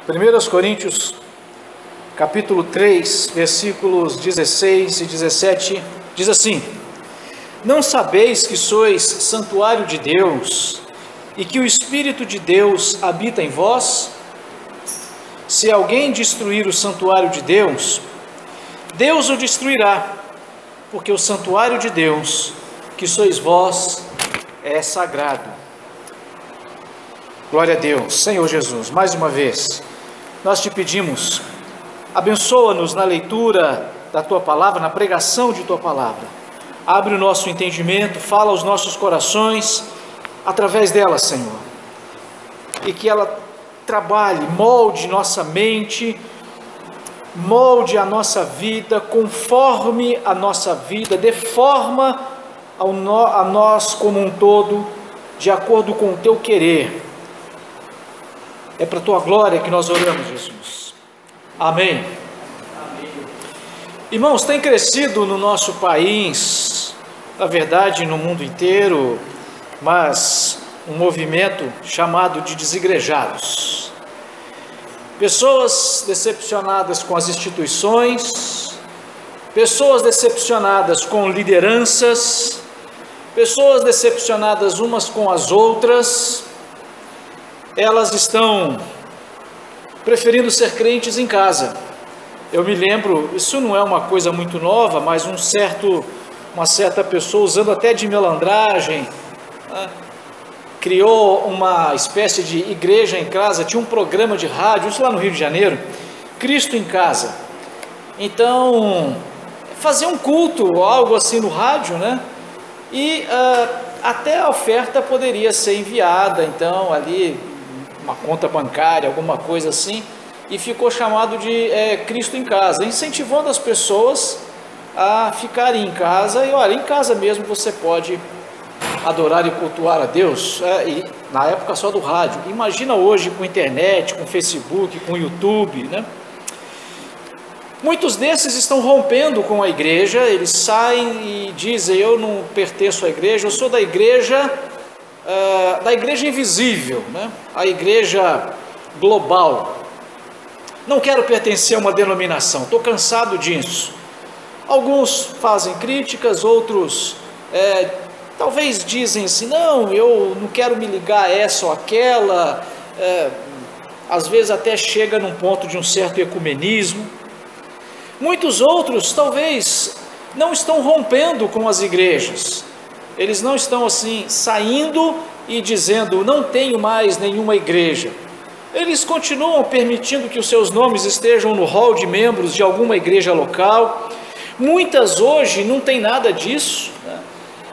1 Coríntios, capítulo 3, versículos 16 e 17, diz assim: Não sabeis que sois santuário de Deus e que o Espírito de Deus habita em vós? Se alguém destruir o santuário de Deus, Deus o destruirá, porque o santuário de Deus, que sois vós, é sagrado. Glória a Deus. Senhor Jesus, mais uma vez, nós te pedimos, abençoa-nos na leitura da Tua Palavra, na pregação de Tua Palavra. Abre o nosso entendimento, fala aos nossos corações, através dela, Senhor. E que ela trabalhe, molde nossa mente, molde a nossa vida, conforme a nossa vida, dê forma a nós como um todo, de acordo com o Teu querer. É para a Tua glória que nós oramos, Jesus. Amém. Amém. Irmãos, tem crescido no nosso país, na verdade no mundo inteiro, mas um movimento chamado de desigrejados. Pessoas decepcionadas com as instituições, pessoas decepcionadas com lideranças, pessoas decepcionadas umas com as outras. Elas estão preferindo ser crentes em casa. Eu me lembro, isso não é uma coisa muito nova, mas uma certa pessoa, usando até de melandragem, criou uma espécie de igreja em casa. Tinha um programa de rádio, isso lá no Rio de Janeiro, Cristo em Casa. Então, fazia um culto, algo assim no rádio, né? E até a oferta poderia ser enviada, então, ali, uma conta bancária, alguma coisa assim, e ficou chamado de Cristo em Casa, incentivando as pessoas a ficarem em casa. E olha, em casa mesmo você pode adorar e cultuar a Deus, e na época só do rádio. Imagina hoje com internet, com Facebook, com YouTube, né? Muitos desses estão rompendo com a igreja. Eles saem e dizem: eu não pertenço à igreja, eu sou da igreja invisível, né? A igreja global. Não quero pertencer a uma denominação, estou cansado disso. Alguns fazem críticas, outros talvez dizem assim: não, eu não quero me ligar a essa ou aquela. Às vezes até chega num ponto de um certo ecumenismo. Muitos outros talvez não estão rompendo com as igrejas. Eles não estão assim saindo e dizendo: não tenho mais nenhuma igreja. Eles continuam permitindo que os seus nomes estejam no hall de membros de alguma igreja local. Muitas hoje não tem nada disso, né?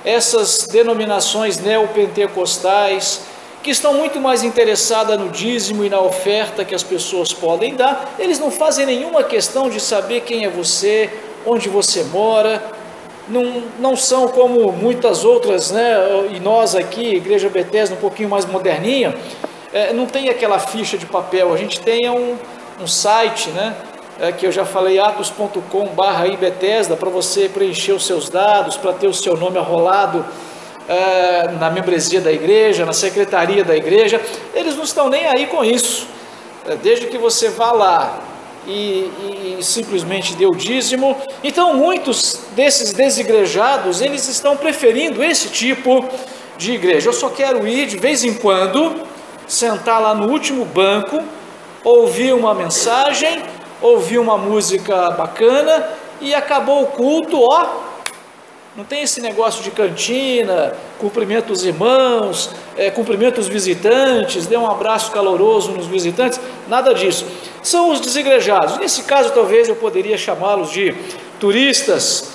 Essas denominações neopentecostais, que estão muito mais interessadas no dízimo e na oferta que as pessoas podem dar, eles não fazem nenhuma questão de saber quem é você, onde você mora. Não são como muitas outras, né? E nós aqui, Igreja Bethesda, um pouquinho mais moderninha, não tem aquela ficha de papel. A gente tem um site, né? Que eu já falei, atos.com/Bethesda, para você preencher os seus dados, para ter o seu nome arrolado na membresia da igreja, na secretaria da igreja. Eles não estão nem aí com isso, desde que você vá lá e simplesmente dê o dízimo. Então muitos desses desigrejados, eles estão preferindo esse tipo de igreja. Eu só quero ir de vez em quando, sentar lá no último banco, ouvir uma mensagem, ouvir uma música bacana e acabou o culto, não tem esse negócio de cantina, cumprimenta os irmãos, cumprimenta os visitantes, dê um abraço caloroso nos visitantes, nada disso. São os desigrejados. Nesse caso talvez eu poderia chamá-los de turistas,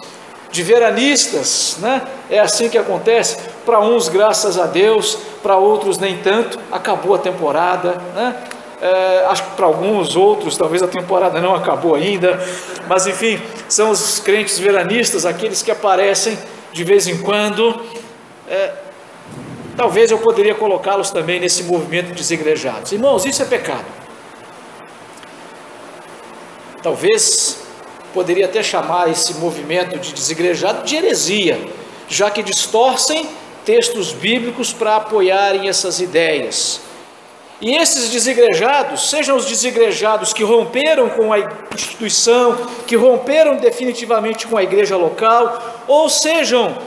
de veranistas, né? É assim que acontece. Para uns, graças a Deus, para outros nem tanto. Acabou a temporada, né? Acho que para alguns outros talvez a temporada não acabou ainda, mas enfim, são os crentes veranistas, aqueles que aparecem de vez em quando. Talvez eu poderia colocá-los também nesse movimento de desigrejados. Irmãos, isso é pecado. Talvez poderia até chamar esse movimento de desigrejado de heresia, já que distorcem textos bíblicos para apoiarem essas ideias. E esses desigrejados, sejam os desigrejados que romperam com a instituição, que romperam definitivamente com a igreja local, ou sejam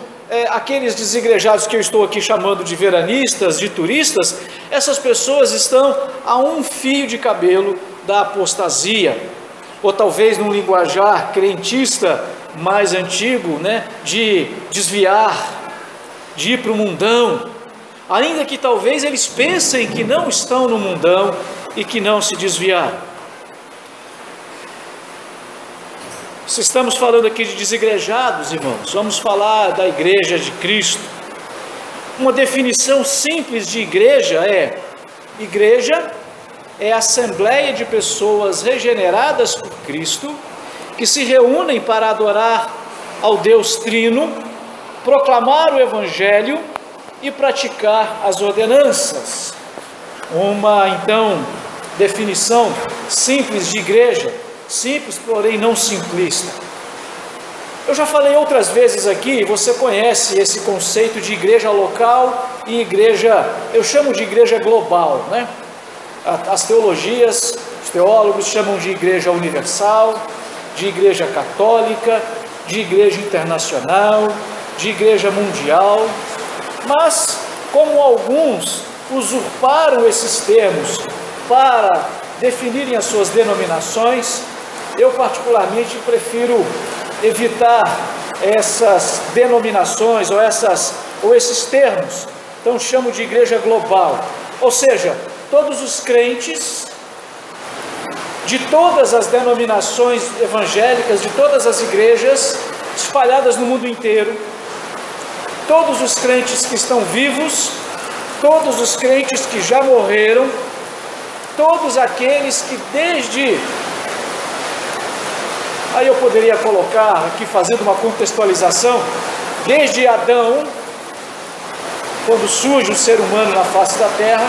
aqueles desigrejados que eu estou aqui chamando de veranistas, de turistas, essas pessoas estão a um fio de cabelo da apostasia, ou talvez num linguajar crentista mais antigo, de desviar, de ir para o mundão, ainda que talvez eles pensem que não estão no mundão e que não se desviaram. Se estamos falando aqui de desigrejados, irmãos, vamos falar da igreja de Cristo. Uma definição simples de igreja é a assembleia de pessoas regeneradas por Cristo, que se reúnem para adorar ao Deus Trino, proclamar o Evangelho e praticar as ordenanças. Uma, então, definição simples de igreja, simples, porém não simplista. Eu já falei outras vezes aqui, você conhece esse conceito de igreja local e igreja, eu chamo de igreja global, As teologias, os teólogos chamam de igreja universal, de igreja católica, de igreja internacional, de igreja mundial, mas como alguns usurparam esses termos para definirem as suas denominações, eu particularmente prefiro evitar essas denominações ou esses termos, então chamo de igreja global, ou seja, todos os crentes de todas as denominações evangélicas, de todas as igrejas espalhadas no mundo inteiro, todos os crentes que estão vivos, todos os crentes que já morreram, todos aqueles que aí eu poderia colocar aqui, fazendo uma contextualização, desde Adão, quando surge o ser humano na face da terra,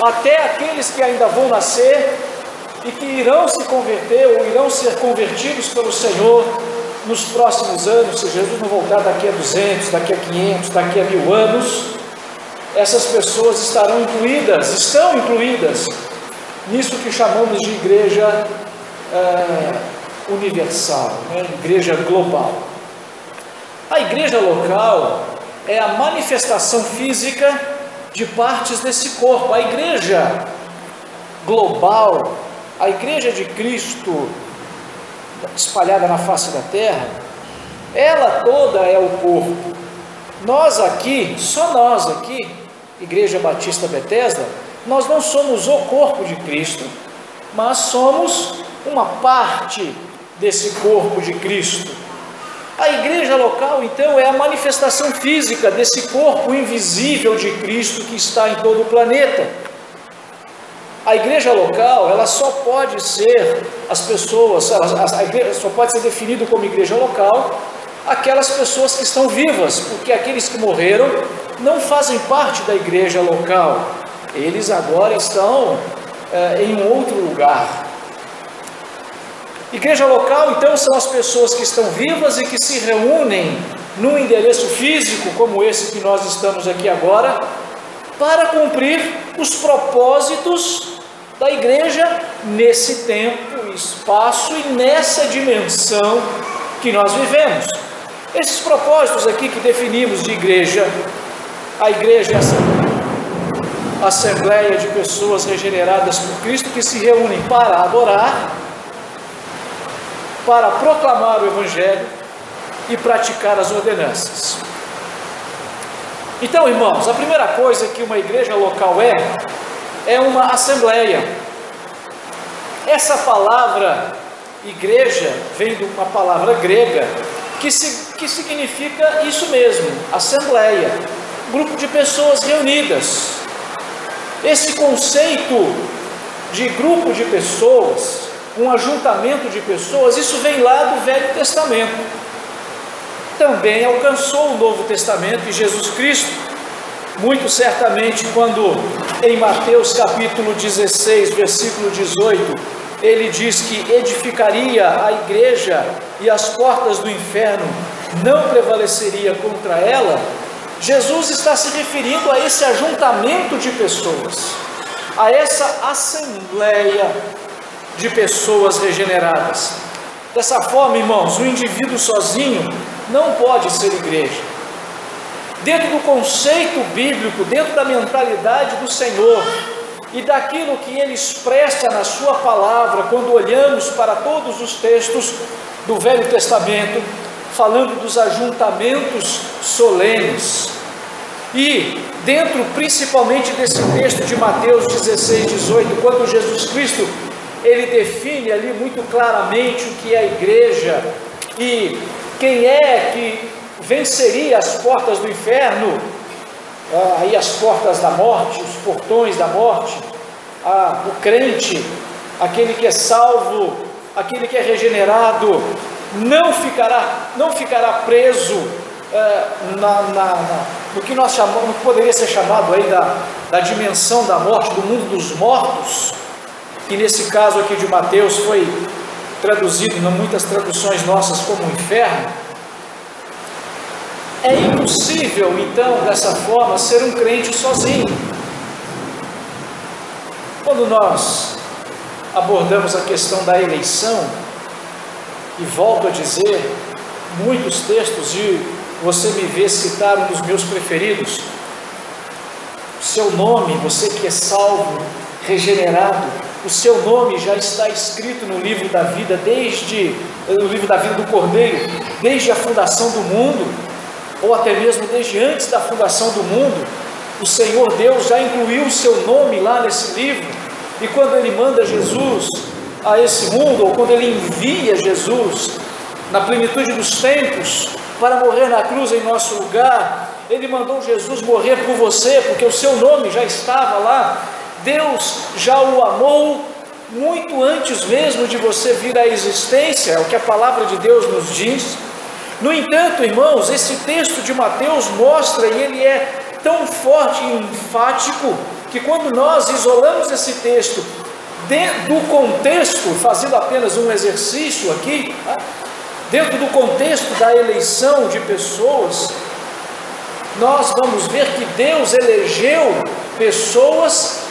até aqueles que ainda vão nascer e que irão se converter ou irão ser convertidos pelo Senhor nos próximos anos, se Jesus não voltar daqui a 200, daqui a 500, daqui a 1000 anos, essas pessoas estão incluídas nisso que chamamos de igreja universal, igreja global. A igreja local é a manifestação física de partes desse corpo. A igreja global, a igreja de Cristo espalhada na face da terra, ela toda é o corpo. Só nós aqui, Igreja Batista Bethesda, nós não somos o corpo de Cristo, mas somos uma parte desse corpo de Cristo. A igreja local, então, é a manifestação física desse corpo invisível de Cristo que está em todo o planeta. A igreja local, ela só pode ser a igreja só pode ser definida como igreja local aquelas pessoas que estão vivas, porque aqueles que morreram não fazem parte da igreja local, eles agora estão em um outro lugar. Igreja local, então, são as pessoas que estão vivas e que se reúnem num endereço físico, como esse que nós estamos aqui agora, para cumprir os propósitos da igreja nesse tempo, espaço e nessa dimensão que nós vivemos. Esses propósitos aqui que definimos de igreja, a igreja é a assembleia de pessoas regeneradas por Cristo que se reúnem para adorar, para proclamar o Evangelho e praticar as ordenanças. Então, irmãos, a primeira coisa que uma igreja local é uma assembleia. Essa palavra igreja vem de uma palavra grega que significa isso mesmo, assembleia, grupo de pessoas reunidas. Esse conceito de grupo de pessoas, um ajuntamento de pessoas, isso vem lá do Velho Testamento. Também alcançou o Novo Testamento e Jesus Cristo, muito certamente, quando em Mateus capítulo 16, versículo 18, ele diz que edificaria a igreja e as portas do inferno não prevaleceria contra ela. Jesus está se referindo a esse ajuntamento de pessoas. a essa assembleia de pessoas regeneradas. Dessa forma, irmãos, o indivíduo sozinho não pode ser igreja. Dentro do conceito bíblico, dentro da mentalidade do Senhor e daquilo que Ele expressa na sua palavra, quando olhamos para todos os textos do Velho Testamento, falando dos ajuntamentos solenes, e dentro principalmente desse texto de Mateus 16, 18, quando Jesus Cristo, Ele define ali muito claramente o que é a igreja e quem é que venceria as portas do inferno, aí as portas da morte, os portões da morte, o crente, aquele que é salvo, aquele que é regenerado, não ficará preso no que nós chamamos, poderia ser chamado aí da dimensão da morte, do mundo dos mortos, que nesse caso aqui de Mateus foi traduzido em muitas traduções nossas como inferno. É impossível então dessa forma ser um crente sozinho. Quando nós abordamos a questão da eleição, e volto a dizer, muitos textos, e você me vê citar um dos meus preferidos, seu nome, você que é salvo, regenerado, o seu nome já está escrito no livro da vida, no livro da vida do Cordeiro, desde a fundação do mundo, ou até mesmo desde antes da fundação do mundo. O Senhor Deus já incluiu o seu nome lá nesse livro, e quando Ele manda Jesus a esse mundo, ou quando Ele envia Jesus na plenitude dos tempos para morrer na cruz em nosso lugar, Ele mandou Jesus morrer por você, porque o seu nome já estava lá. Deus já o amou muito antes mesmo de você vir à existência, é o que a palavra de Deus nos diz. No entanto, irmãos, esse texto de Mateus mostra, e ele é tão forte e enfático, que quando nós isolamos esse texto do contexto, fazendo apenas um exercício aqui, dentro do contexto da eleição de pessoas, nós vamos ver que Deus elegeu pessoas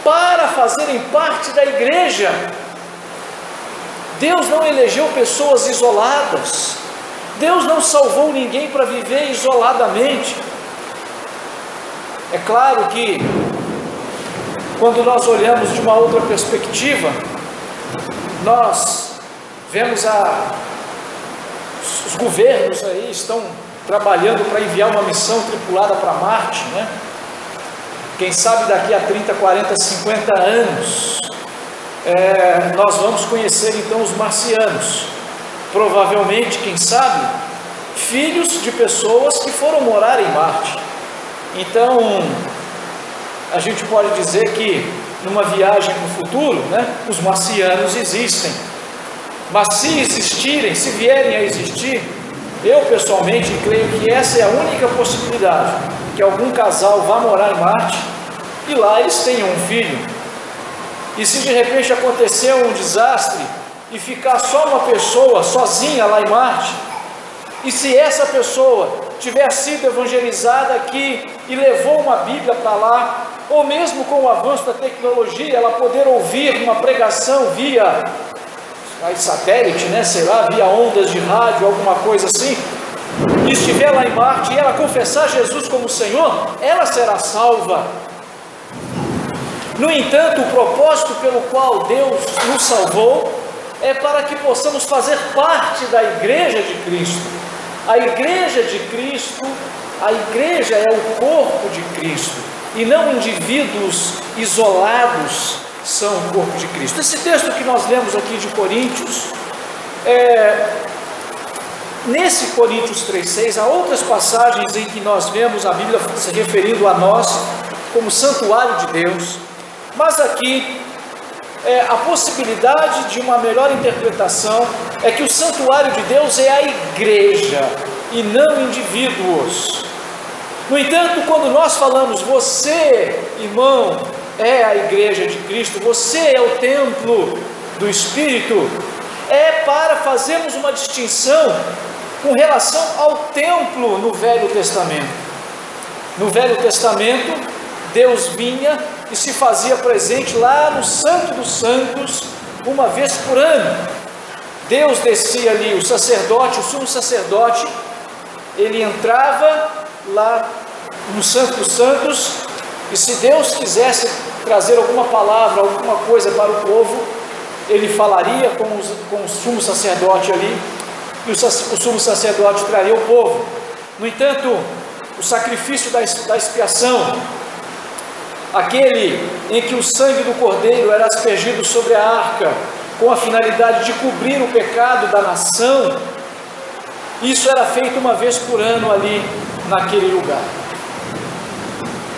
para fazerem parte da igreja. Deus não elegeu pessoas isoladas. Deus não salvou ninguém para viver isoladamente. É claro que quando nós olhamos de uma outra perspectiva, nós vemos os governos aí estão trabalhando para enviar uma missão tripulada para Marte, né? Quem sabe daqui a 30, 40, 50 anos, nós vamos conhecer então os marcianos. Provavelmente, quem sabe, filhos de pessoas que foram morar em Marte. Então, a gente pode dizer que numa viagem para o futuro, né, os marcianos existem. Mas se existirem, se vierem a existir, eu pessoalmente creio que essa é a única possibilidade, que algum casal vá morar em Marte e lá eles tenham um filho. E se de repente acontecer um desastre e ficar só uma pessoa sozinha lá em Marte, e se essa pessoa tiver sido evangelizada aqui e levou uma Bíblia para lá, ou mesmo com o avanço da tecnologia, ela poder ouvir uma pregação via satélite, né, sei lá, via ondas de rádio, alguma coisa assim, e estiver lá em Marte e ela confessar Jesus como Senhor, ela será salva. No entanto, o propósito pelo qual Deus nos salvou é para que possamos fazer parte da igreja de Cristo. A igreja de Cristo, a igreja é o corpo de Cristo, e não indivíduos isolados são o corpo de Cristo. Esse texto que nós lemos aqui de Coríntios, nesse Coríntios 3,6, há outras passagens em que nós vemos a Bíblia se referindo a nós como santuário de Deus, mas aqui a possibilidade de uma melhor interpretação é que o santuário de Deus é a igreja e não indivíduos. No entanto, quando nós falamos, você, irmão, é a igreja de Cristo, você é o templo do Espírito, é para fazermos uma distinção com relação ao templo no Velho Testamento. No Velho Testamento, Deus vinha e se fazia presente lá no Santo dos Santos, uma vez por ano. Deus descia ali, o sacerdote, o sumo sacerdote, ele entrava lá no Santo dos Santos, e se Deus quisesse trazer alguma palavra, alguma coisa para o povo, ele falaria com o sumo sacerdote ali, e o sumo sacerdote traria o povo. No entanto, o sacrifício da expiação, aquele em que o sangue do cordeiro era aspergido sobre a arca, com a finalidade de cobrir o pecado da nação, isso era feito uma vez por ano ali naquele lugar.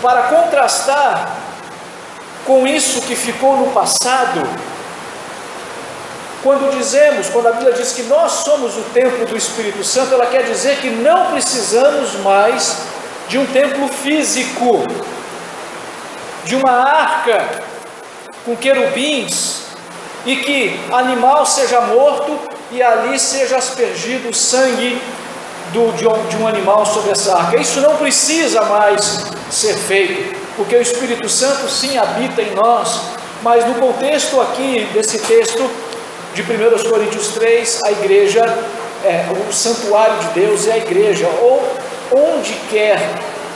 Para contrastar com isso que ficou no passado, quando a Bíblia diz que nós somos o templo do Espírito Santo, ela quer dizer que não precisamos mais de um templo físico, de uma arca com querubins, e que animal seja morto e ali seja aspergido o sangue de um animal sobre essa arca. Isso não precisa mais ser feito, porque o Espírito Santo sim habita em nós. Mas no contexto aqui desse texto de 1 Coríntios 3, a igreja, o santuário de Deus é a igreja, ou onde quer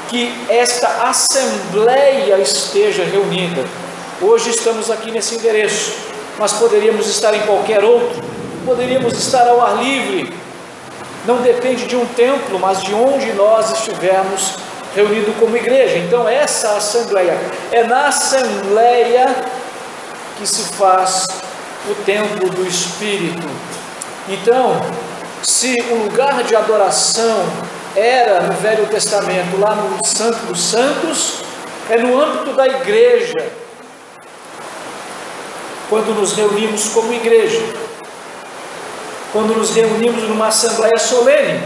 que esta assembleia esteja reunida. Hoje estamos aqui nesse endereço, mas poderíamos estar em qualquer outro, poderíamos estar ao ar livre. Não depende de um templo, mas de onde nós estivermos reunidos como igreja. Então essa assembleia, é na assembleia que se faz o templo do Espírito. Então, se o lugar de adoração era no Velho Testamento, lá no Santo dos Santos, é no âmbito da igreja, quando nos reunimos como igreja, quando nos reunimos numa assembleia solene.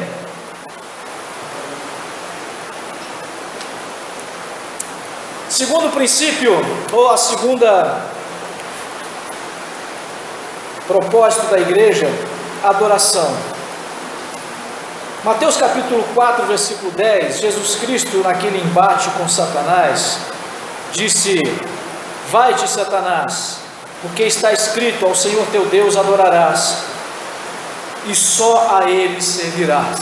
Segundo princípio, ou a segunda propósito da igreja, adoração. Mateus capítulo 4, versículo 10, Jesus Cristo, naquele embate com Satanás, disse: vai-te, Satanás, porque está escrito, ao Senhor teu Deus adorarás, e só a Ele servirás.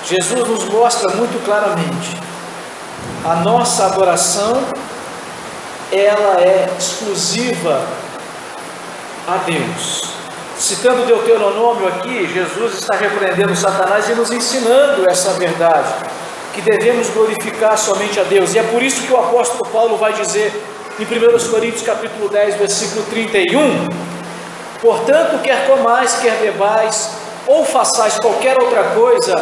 Jesus nos mostra muito claramente, a nossa adoração, ela é exclusiva a Deus. Citando Deuteronômio aqui, Jesus está repreendendo Satanás e nos ensinando essa verdade, que devemos glorificar somente a Deus. E é por isso que o apóstolo Paulo vai dizer em 1 Coríntios capítulo 10, versículo 31, portanto, quer comais, quer bebais, ou façais qualquer outra coisa,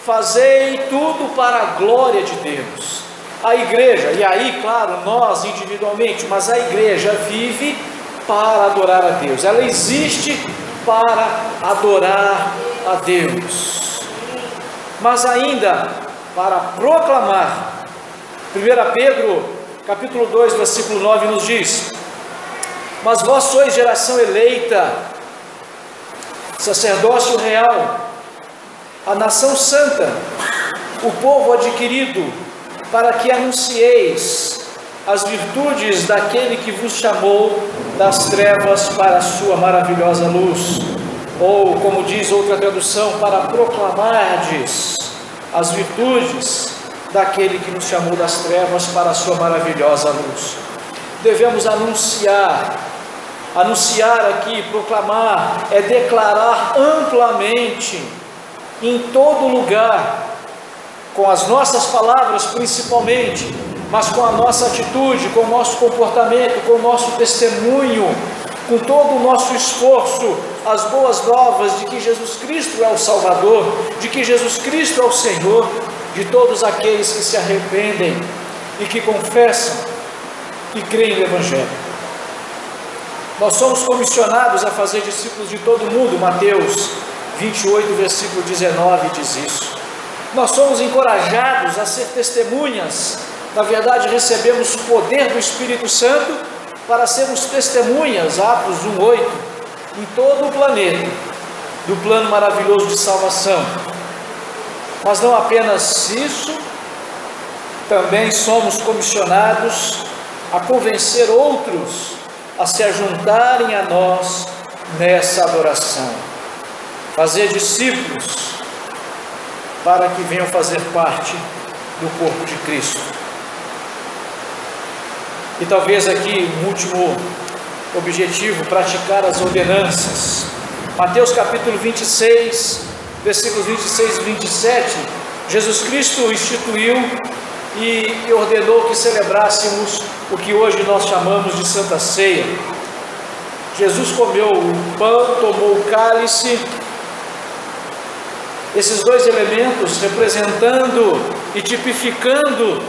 fazei tudo para a glória de Deus. A igreja, e aí, claro, nós individualmente, mas a igreja vive para adorar a Deus, ela existe para adorar a Deus, mas ainda para proclamar. 1 Pedro capítulo 2, versículo 9 nos diz: mas vós sois geração eleita, sacerdócio real, a nação santa, o povo adquirido, para que anuncieis as virtudes daquele que vos chamou das trevas para a sua maravilhosa luz. Ou, como diz outra tradução, para proclamardes as virtudes daquele que nos chamou das trevas para a sua maravilhosa luz. Devemos anunciar aqui, proclamar, é declarar amplamente, em todo lugar, com as nossas palavras principalmente, mas com a nossa atitude, com o nosso comportamento, com o nosso testemunho, com todo o nosso esforço, as boas novas de que Jesus Cristo é o Salvador, de que Jesus Cristo é o Senhor de todos aqueles que se arrependem e que confessam e creem no Evangelho. Nós somos comissionados a fazer discípulos de todo mundo. Mateus 28, versículo 19 diz isso. Nós somos encorajados a ser testemunhas. Na verdade, recebemos o poder do Espírito Santo para sermos testemunhas, Atos 1:8, em todo o planeta, do plano maravilhoso de salvação. Mas não apenas isso, também somos comissionados a convencer outros a se ajuntarem a nós nessa adoração. Fazer discípulos para que venham fazer parte do corpo de Cristo. E talvez aqui um último objetivo, praticar as ordenanças. Mateus capítulo 26, versículos 26 e 27, Jesus Cristo instituiu e ordenou que celebrássemos o que hoje nós chamamos de Santa Ceia. Jesus comeu o pão, tomou o cálice, esses dois elementos representando e tipificando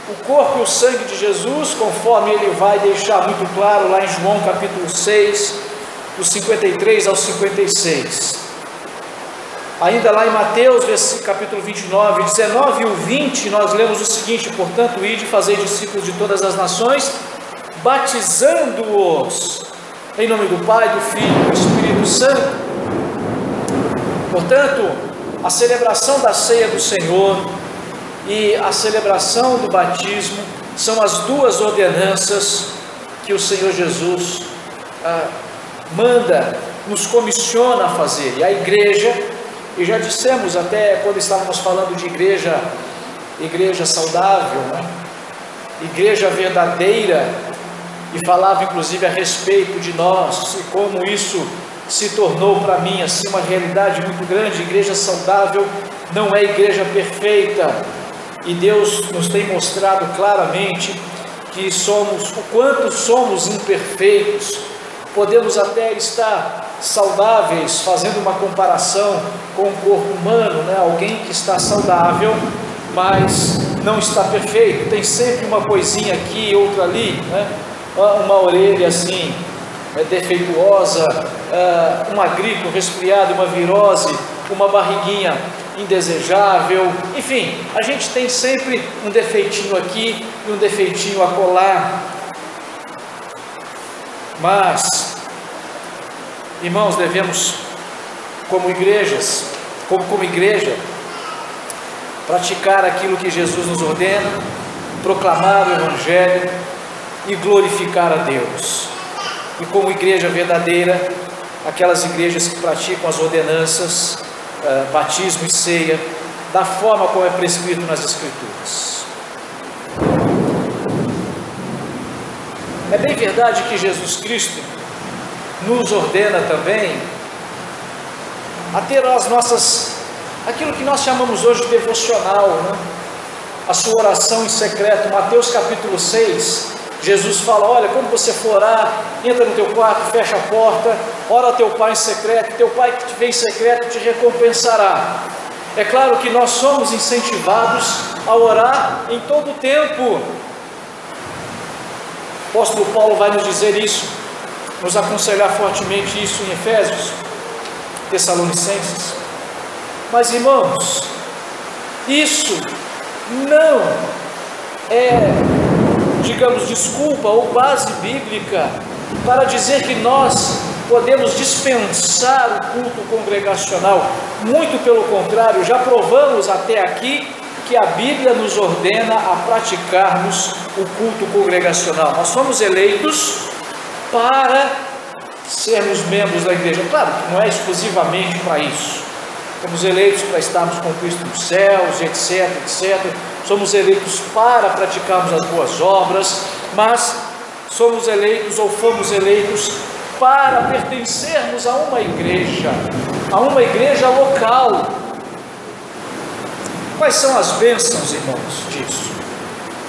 o corpo e o sangue de Jesus, conforme ele vai deixar muito claro lá em João capítulo 6, dos 53 ao 56. Ainda lá em Mateus capítulo 29, 19 e o 20, nós lemos o seguinte: portanto, ide e fazei discípulos de todas as nações, batizando-os em nome do Pai, do Filho e do Espírito Santo. Portanto, a celebração da ceia do Senhor e a celebração do batismo são as duas ordenanças que o Senhor Jesus manda, nos comissiona a fazer. E a igreja, e já dissemos até quando estávamos falando de igreja saudável, né? Igreja verdadeira, e falava inclusive a respeito de nós e como isso se tornou para mim assim uma realidade muito grande. Igreja saudável não é igreja perfeita, e Deus nos tem mostrado claramente que o quanto somos imperfeitos. Podemos até estar saudáveis, fazendo uma comparação com o corpo humano, né? Alguém que está saudável, mas não está perfeito, tem sempre uma coisinha aqui, outra ali, né? Uma orelha assim defeituosa, uma gripe, um resfriado, uma virose, uma barriguinha indesejável, enfim, a gente tem sempre um defeitinho aqui e um defeitinho acolá. Mas, irmãos, devemos, como igreja, praticar aquilo que Jesus nos ordena, proclamar o Evangelho e glorificar a Deus. E como igreja verdadeira, aquelas igrejas que praticam as ordenanças, batismo e ceia, da forma como é prescrito nas Escrituras. É bem verdade que Jesus Cristo nos ordena também a ter aquilo que nós chamamos hoje de devocional, né? A sua oração em secreto. Mateus capítulo 6, Jesus fala: olha, quando você for orar, entra no teu quarto, fecha a porta, ora ao teu Pai em secreto, teu Pai que te vê em secreto te recompensará. É claro que nós somos incentivados a orar em todo o tempo. O apóstolo Paulo vai nos dizer isso, nos aconselhar fortemente isso em Efésios, Tessalonicenses. Mas, irmãos, isso não é, digamos, desculpa ou base bíblica para dizer que nós podemos dispensar o culto congregacional. Muito pelo contrário, já provamos até aqui que a Bíblia nos ordena a praticarmos o culto congregacional. Nós somos eleitos para sermos membros da igreja. Claro que não é exclusivamente para isso. Somos eleitos para estarmos com Cristo nos céus, etc, etc. Somos eleitos para praticarmos as boas obras, mas somos eleitos ou fomos eleitos para pertencermos a uma igreja local. Quais são as bênçãos, irmãos, disso?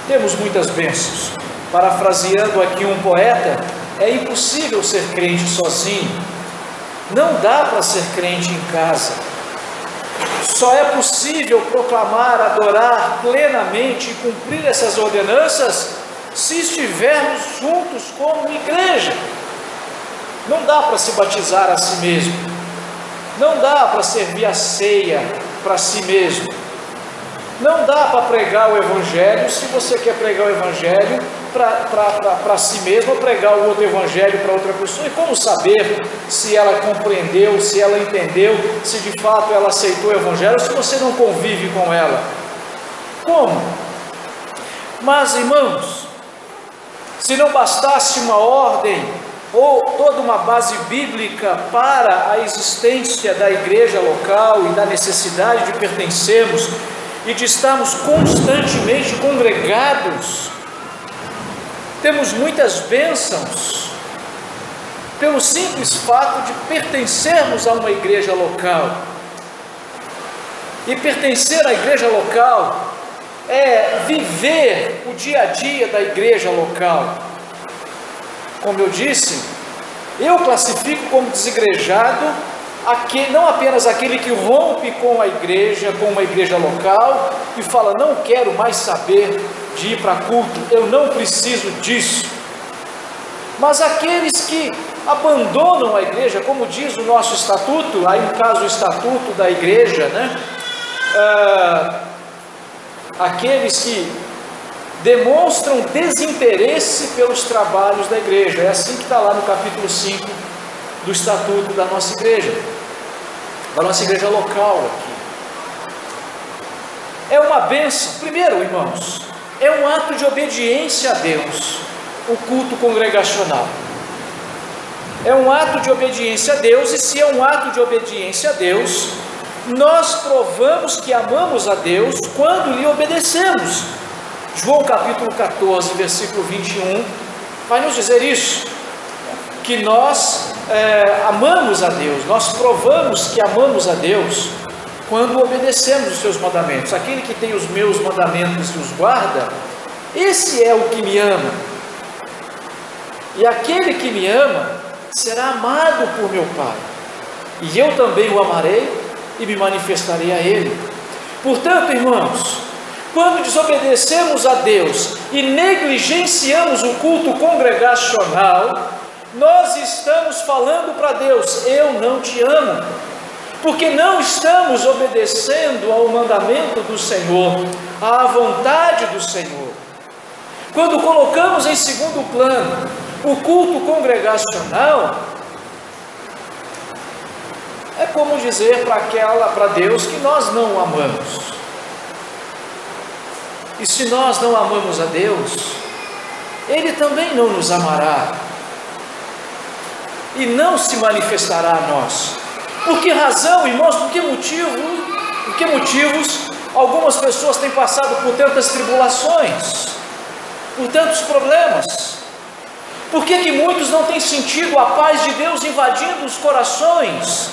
Temos muitas bênçãos. Parafraseando aqui um poeta, é impossível ser crente sozinho. Não dá para ser crente em casa. Só é possível proclamar, adorar plenamente e cumprir essas ordenanças se estivermos juntos como igreja. Não dá para se batizar a si mesmo. Não dá para servir a ceia para si mesmo. Não dá para pregar o Evangelho se você quer pregar o Evangelho para si mesmo, ou pregar o outro Evangelho para outra pessoa. E como saber se ela compreendeu, se ela entendeu, se de fato ela aceitou o Evangelho, se você não convive com ela? Como? Mas, irmãos, se não bastasse uma ordem ou toda uma base bíblica para a existência da igreja local e da necessidade de pertencermos e de estarmos constantemente congregados, temos muitas bênçãos pelo simples fato de pertencermos a uma igreja local. E pertencer à igreja local é viver o dia a dia da igreja local. Como eu disse, eu classifico como desigrejado não apenas aquele que rompe com a igreja, com uma igreja local, e fala, não quero mais saber de ir para culto, eu não preciso disso. Mas aqueles que abandonam a igreja, como diz o nosso estatuto, aí no caso o estatuto da igreja, né? Aqueles que demonstram desinteresse pelos trabalhos da igreja, é assim que está lá no capítulo 5 do estatuto da nossa igreja local aqui. É uma bênção. Primeiro, irmãos, é um ato de obediência a Deus, o culto congregacional. É um ato de obediência a Deus, e se é um ato de obediência a Deus, nós provamos que amamos a Deus quando lhe obedecemos. João capítulo 14, versículo 21, vai nos dizer isso, que nós amamos a Deus, nós provamos que amamos a Deus quando obedecemos os seus mandamentos. Aquele que tem os meus mandamentos e os guarda, esse é o que me ama. E aquele que me ama será amado por meu Pai, e eu também o amarei e me manifestarei a ele. Portanto, irmãos, quando desobedecemos a Deus e negligenciamos o culto congregacional, nós estamos falando para Deus, eu não te amo, porque não estamos obedecendo ao mandamento do Senhor, à vontade do Senhor. Quando colocamos em segundo plano o culto congregacional, é como dizer para Deus que nós não o amamos. E se nós não amamos a Deus, Ele também não nos amará e não se manifestará a nós. Por que razão, irmãos? Por que motivos algumas pessoas têm passado por tantas tribulações, por tantos problemas? Por que muitos não têm sentido a paz de Deus invadindo os corações,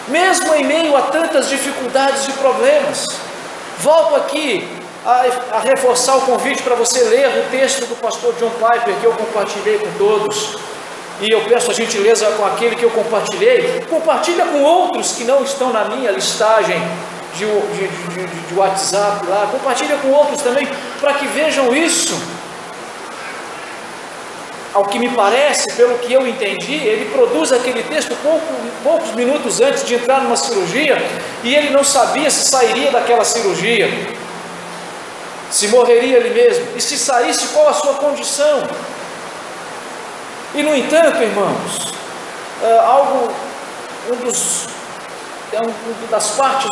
mesmo em meio a tantas dificuldades e problemas? Volto aqui a reforçar o convite para você ler o texto do pastor John Piper, que eu compartilhei com todos, e eu peço a gentileza com aquele que eu compartilhei, compartilha com outros que não estão na minha listagem de WhatsApp lá, compartilha com outros também, para que vejam isso. Ao que me parece, pelo que eu entendi, ele produz aquele texto poucos minutos antes de entrar numa cirurgia, e ele não sabia se sairia daquela cirurgia, se morreria ele mesmo, e se saísse, qual a sua condição. E no entanto, irmãos, uma das partes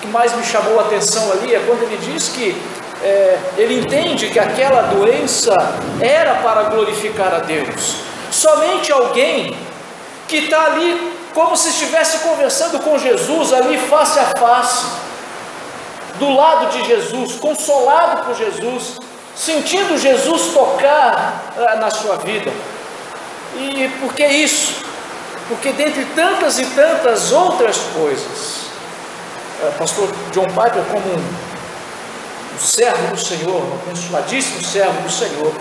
que mais me chamou a atenção ali, é quando ele diz que ele entende que aquela doença era para glorificar a Deus. Somente alguém que está ali como se estivesse conversando com Jesus, ali face a face, do lado de Jesus, consolado por Jesus, sentindo Jesus tocar na sua vida. E por que isso? Porque dentre tantas e tantas outras coisas, pastor John Piper, como um servo do Senhor, um abençoadíssimo servo do Senhor,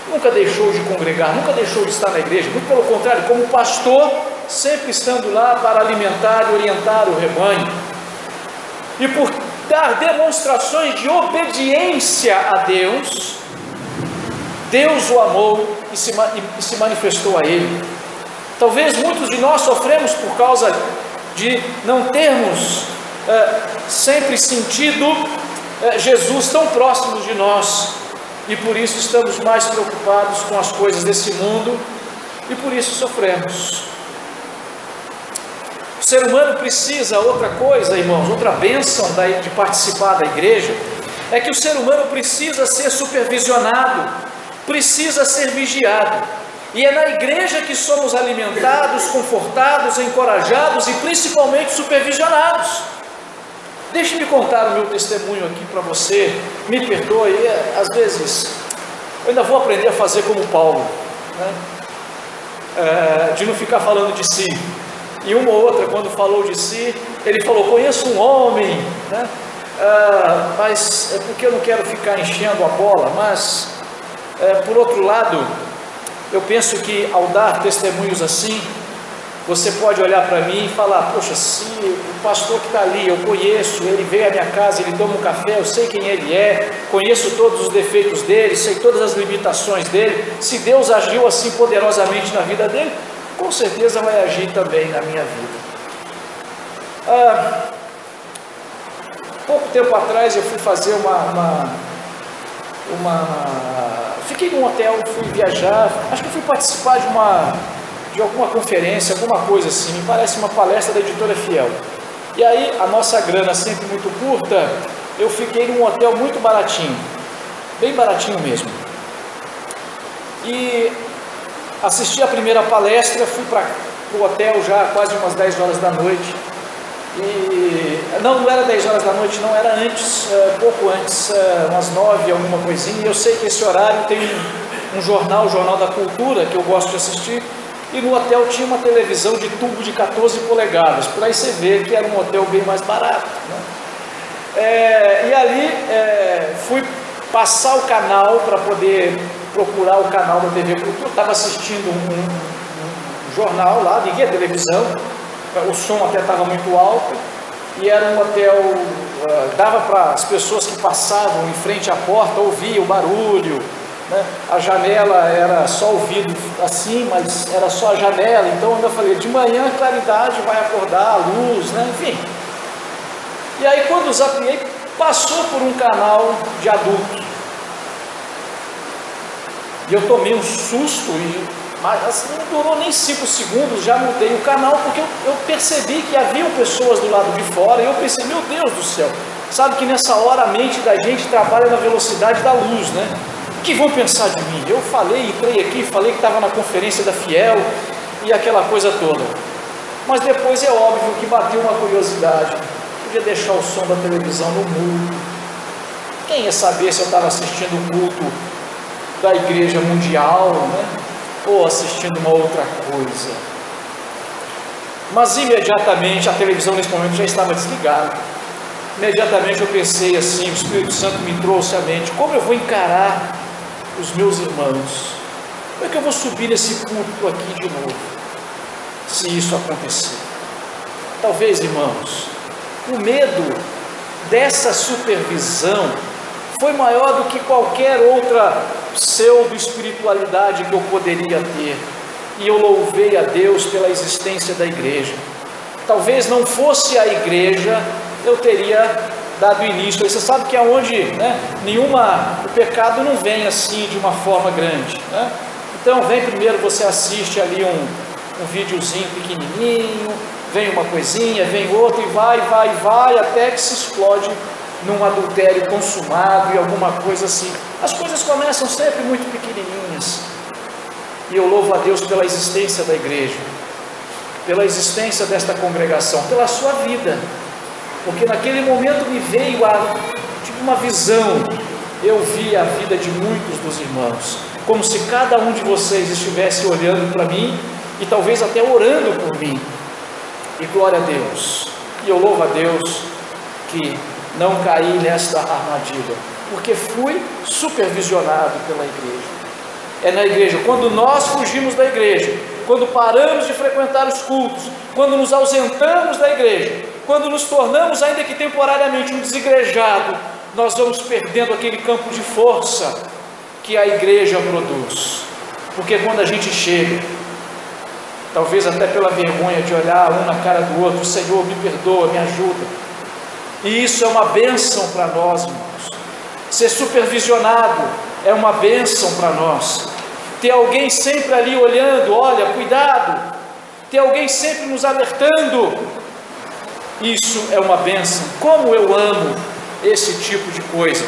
nunca deixou de congregar, nunca deixou de estar na igreja, muito pelo contrário, como pastor, sempre estando lá para alimentar e orientar o rebanho, e por dar demonstrações de obediência a Deus, Deus o amou e se manifestou a ele. Talvez muitos de nós sofremos por causa de não termos sempre sentido Jesus tão próximo de nós, e por isso estamos mais preocupados com as coisas desse mundo, e por isso sofremos. O ser humano precisa outra coisa, irmãos, outra bênção de participar da igreja, é que o ser humano precisa ser supervisionado, precisa ser vigiado. E é na igreja que somos alimentados, confortados, encorajados e principalmente supervisionados. Deixe-me contar o meu testemunho aqui para você, me perdoe, às vezes eu ainda vou aprender a fazer como Paulo, né? De não ficar falando de si. E uma ou outra, quando falou de si, ele falou: conheço um homem, né? Mas é porque eu não quero ficar enchendo a bola. Mas por outro lado, eu penso que ao dar testemunhos assim, você pode olhar para mim e falar: poxa, se o pastor que está ali, eu conheço, ele veio à minha casa, ele toma um café, eu sei quem ele é, conheço todos os defeitos dele, sei todas as limitações dele. Se Deus agiu assim poderosamente na vida dele, com certeza vai agir também na minha vida. Pouco tempo atrás eu fui fazer fiquei num hotel, fui viajar, acho que fui participar de alguma conferência, alguma coisa assim, me parece uma palestra da Editora Fiel. E aí, a nossa grana sempre muito curta, eu fiquei num hotel muito baratinho, bem baratinho mesmo. E assisti a primeira palestra, fui para o hotel já quase umas 10 horas da noite. E não era 10 horas da noite, não, era antes, pouco antes, umas 9, alguma coisinha. Eu sei que esse horário tem um jornal, o Jornal da Cultura, que eu gosto de assistir. E no hotel tinha uma televisão de tubo de 14 polegadas, por aí você vê que era um hotel bem mais barato, né? E ali fui passar o canal para poder procurar o canal da TV Cultura. Estava assistindo um jornal lá, liguei a televisão, o som até estava muito alto, e era um hotel, dava para as pessoas que passavam em frente à porta ouvir o barulho, né? A janela era só o vidro assim, mas era só a janela. Então eu falei: de manhã a claridade vai acordar, a luz, né? Enfim. E aí quando zapiei, passou por um canal de adulto, e eu tomei um susto, mas assim, não durou nem 5 segundos, já mudei o canal, porque eu percebi que haviam pessoas do lado de fora, e eu pensei: meu Deus do céu, sabe que nessa hora a mente da gente trabalha na velocidade da luz, né? O que vão pensar de mim? Eu falei, entrei aqui, falei que estava na conferência da Fiel e aquela coisa toda. Mas depois é óbvio que bateu uma curiosidade. Podia deixar o som da televisão no mudo. Quem ia saber se eu estava assistindo o culto da Igreja Mundial, né? Ou assistindo uma outra coisa? Mas imediatamente, a televisão nesse momento já estava desligada. Imediatamente eu pensei assim, o Espírito Santo me trouxe à mente: como eu vou encarar os meus irmãos? Como é que eu vou subir nesse púlpito aqui de novo, se isso acontecer? Talvez, irmãos, o medo dessa supervisão foi maior do que qualquer outra pseudo-espiritualidade que eu poderia ter. E eu louvei a Deus pela existência da igreja. Talvez não fosse a igreja, eu teria dado início. Você sabe que aonde, né, o pecado não vem assim de uma forma grande, né? Então vem primeiro, você assiste ali um videozinho pequenininho, vem uma coisinha, vem outra, e vai, até que se explode num adultério consumado e alguma coisa assim. As coisas começam sempre muito pequenininhas. E eu louvo a Deus pela existência da igreja, pela existência desta congregação, pela sua vida. Porque naquele momento me veio uma visão. Eu vi a vida de muitos dos irmãos, como se cada um de vocês estivesse olhando para mim e talvez até orando por mim. E glória a Deus. E eu louvo a Deus que não caí nesta armadilha, porque fui supervisionado pela igreja. É na igreja, quando nós fugimos da igreja, quando paramos de frequentar os cultos, quando nos ausentamos da igreja, quando nos tornamos, ainda que temporariamente, um desigrejado, nós vamos perdendo aquele campo de força que a igreja produz. Porque quando a gente chega, talvez até pela vergonha de olhar um na cara do outro: Senhor, me perdoa, me ajuda. E isso é uma bênção para nós, irmãos. Ser supervisionado é uma bênção para nós. Ter alguém sempre ali olhando: olha, cuidado. Ter alguém sempre nos alertando: isso é uma bênção. Como eu amo esse tipo de coisa.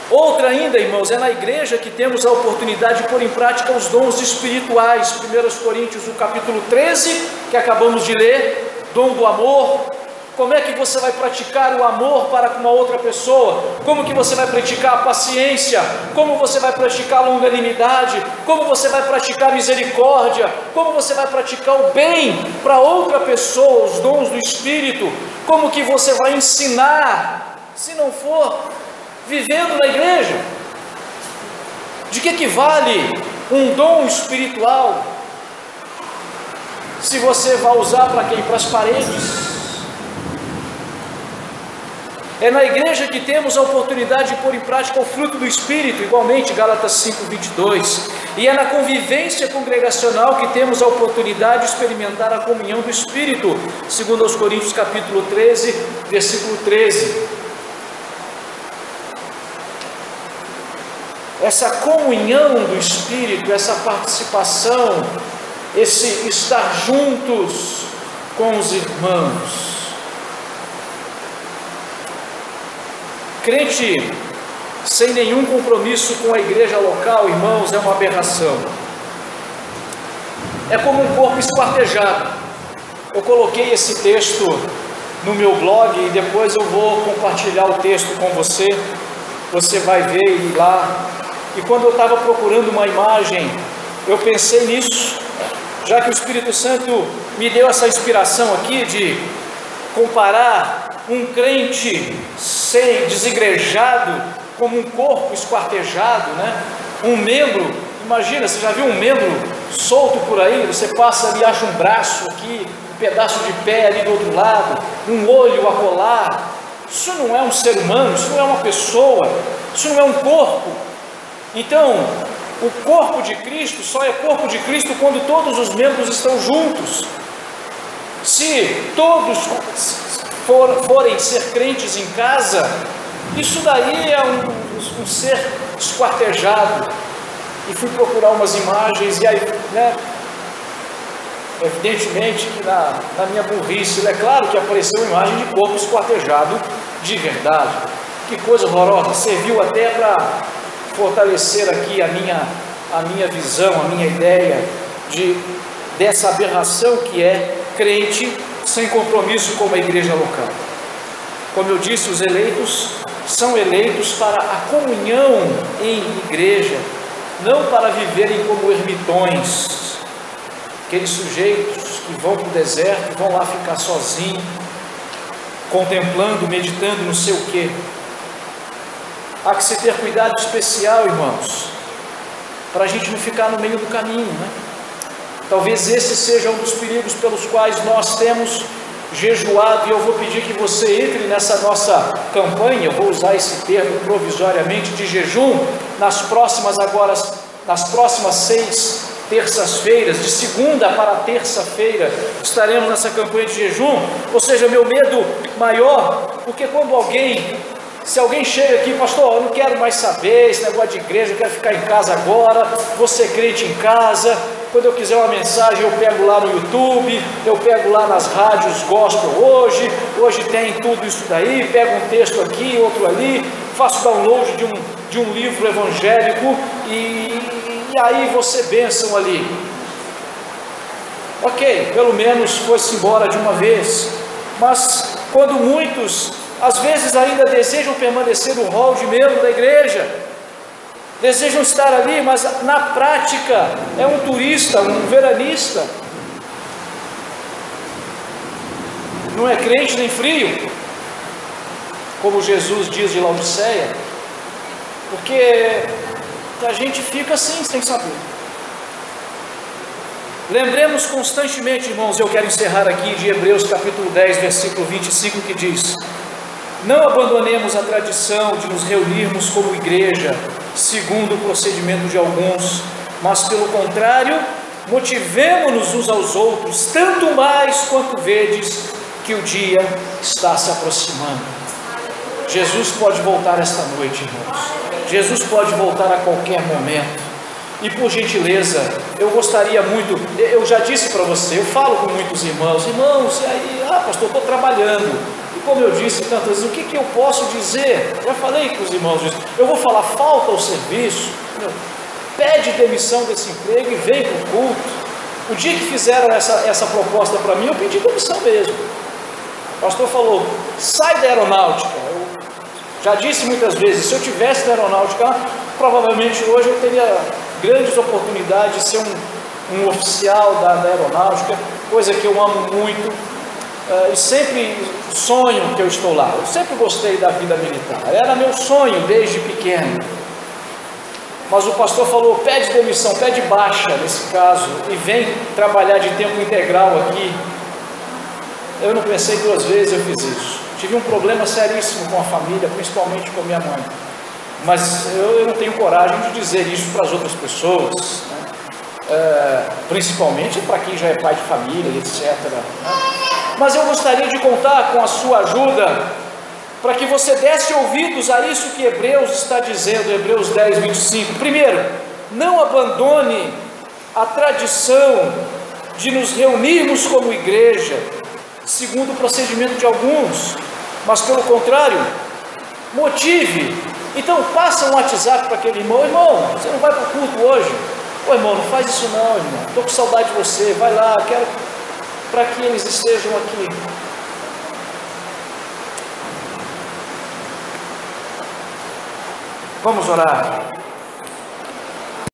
Outra ainda, irmãos, é na igreja que temos a oportunidade de pôr em prática os dons espirituais. 1 Coríntios, o capítulo 13, que acabamos de ler, dom do amor. Como é que você vai praticar o amor para com uma outra pessoa? Como que você vai praticar a paciência? Como você vai praticar a longanimidade? Como você vai praticar a misericórdia? Como você vai praticar o bem para outra pessoa, os dons do Espírito? Como que você vai ensinar, se não for vivendo na igreja? De que vale um dom espiritual se você vai usar para quem? Para as paredes? É na igreja que temos a oportunidade de pôr em prática o fruto do Espírito, igualmente Gálatas 5:22. E é na convivência congregacional que temos a oportunidade de experimentar a comunhão do Espírito, segundo aos Coríntios capítulo 13, versículo 13. Essa comunhão do Espírito, essa participação, esse estar juntos com os irmãos. Crente sem nenhum compromisso com a igreja local, irmãos, é uma aberração. É como um corpo esquartejado. Eu coloquei esse texto no meu blog e depois eu vou compartilhar o texto com você. Você vai ver e ir lá. E quando eu estava procurando uma imagem, eu pensei nisso, já que o Espírito Santo me deu essa inspiração aqui de comparar um crente desigrejado como um corpo esquartejado, né? Um membro, imagina, você já viu um membro solto por aí? Você passa ali, acha um braço aqui, um pedaço de pé ali do outro lado, um olho acolá. Isso não é um ser humano, isso não é uma pessoa, isso não é um corpo. Então, o corpo de Cristo só é corpo de Cristo quando todos os membros estão juntos. Se todos forem ser crentes em casa, isso daí é um ser esquartejado. E fui procurar umas imagens e aí, né, evidentemente que na minha burrice, é claro que apareceu uma imagem de corpo esquartejado de verdade. Que coisa horrorosa, serviu até para fortalecer aqui a minha visão, a minha ideia dessa aberração que é crente sem compromisso com a igreja local. Como eu disse, os eleitos são eleitos para a comunhão em igreja, não para viverem como ermitões, aqueles sujeitos que vão para o deserto, vão lá ficar sozinhos, contemplando, meditando não sei o quê. Há que se ter cuidado especial, irmãos, para a gente não ficar no meio do caminho, né? Talvez esse seja um dos perigos pelos quais nós temos jejuado, e eu vou pedir que você entre nessa nossa campanha, eu vou usar esse termo provisoriamente, de jejum, nas próximas 6 terças-feiras, de segunda para terça-feira, estaremos nessa campanha de jejum. Ou seja, meu medo maior, porque se alguém chega aqui, pastor, eu não quero mais saber esse negócio de igreja, eu quero ficar em casa agora, vou ser crente em casa, quando eu quiser uma mensagem eu pego lá no YouTube, eu pego lá nas rádios gospel hoje tem tudo isso daí, pego um texto aqui, outro ali, faço download de um livro evangélico e aí você bênção ali. Ok, pelo menos foi-se embora de uma vez, mas quando muitos às vezes ainda desejam permanecer no hall de membro da igreja, desejam estar ali, mas na prática é um turista, um veranista, não é crente nem frio, como Jesus diz de Laodiceia, porque a gente fica assim, sem saber. Lembremos constantemente, irmãos, eu quero encerrar aqui de Hebreus capítulo 10, versículo 25, que diz: não abandonemos a tradição de nos reunirmos como igreja, segundo o procedimento de alguns, mas pelo contrário, motivemo-nos uns aos outros, tanto mais quanto vedes que o dia está se aproximando. Jesus pode voltar esta noite, irmãos. Jesus pode voltar a qualquer momento. E por gentileza, eu gostaria muito, eu já disse para você, eu falo com muitos irmãos, e aí, pastor, estou trabalhando. como eu disse tantas vezes, o que eu posso dizer? Já falei com os irmãos disso. Eu vou falar falta ao serviço, pede demissão desse emprego e vem para o culto. O dia que fizeram essa proposta para mim, eu pedi demissão mesmo. O pastor falou, sai da aeronáutica. Eu já disse muitas vezes, se eu tivesse na aeronáutica, provavelmente hoje eu teria grandes oportunidades de ser um oficial da aeronáutica, coisa que eu amo muito, e sempre sonho que eu estou lá. Eu sempre gostei da vida militar, era meu sonho desde pequeno. Mas o pastor falou, pede demissão, pede baixa nesse caso, e vem trabalhar de tempo integral aqui. Eu não pensei duas vezes, eu fiz isso. Tive um problema seríssimo com a família, principalmente com minha mãe. Mas eu não tenho coragem de dizer isso para as outras pessoas, né? Principalmente para quem já é pai de família, etc. Né? Mas eu gostaria de contar com a sua ajuda, para que você desse ouvidos a isso que Hebreus está dizendo, Hebreus 10, 25. Primeiro, não abandone a tradição de nos reunirmos como igreja, segundo o procedimento de alguns, mas pelo contrário, motive. Então passa um WhatsApp para aquele irmão, você não vai para o culto hoje? Ô irmão, não faz isso não, irmão, estou com saudade de você, vai lá, quero para que eles estejam aqui. Vamos orar.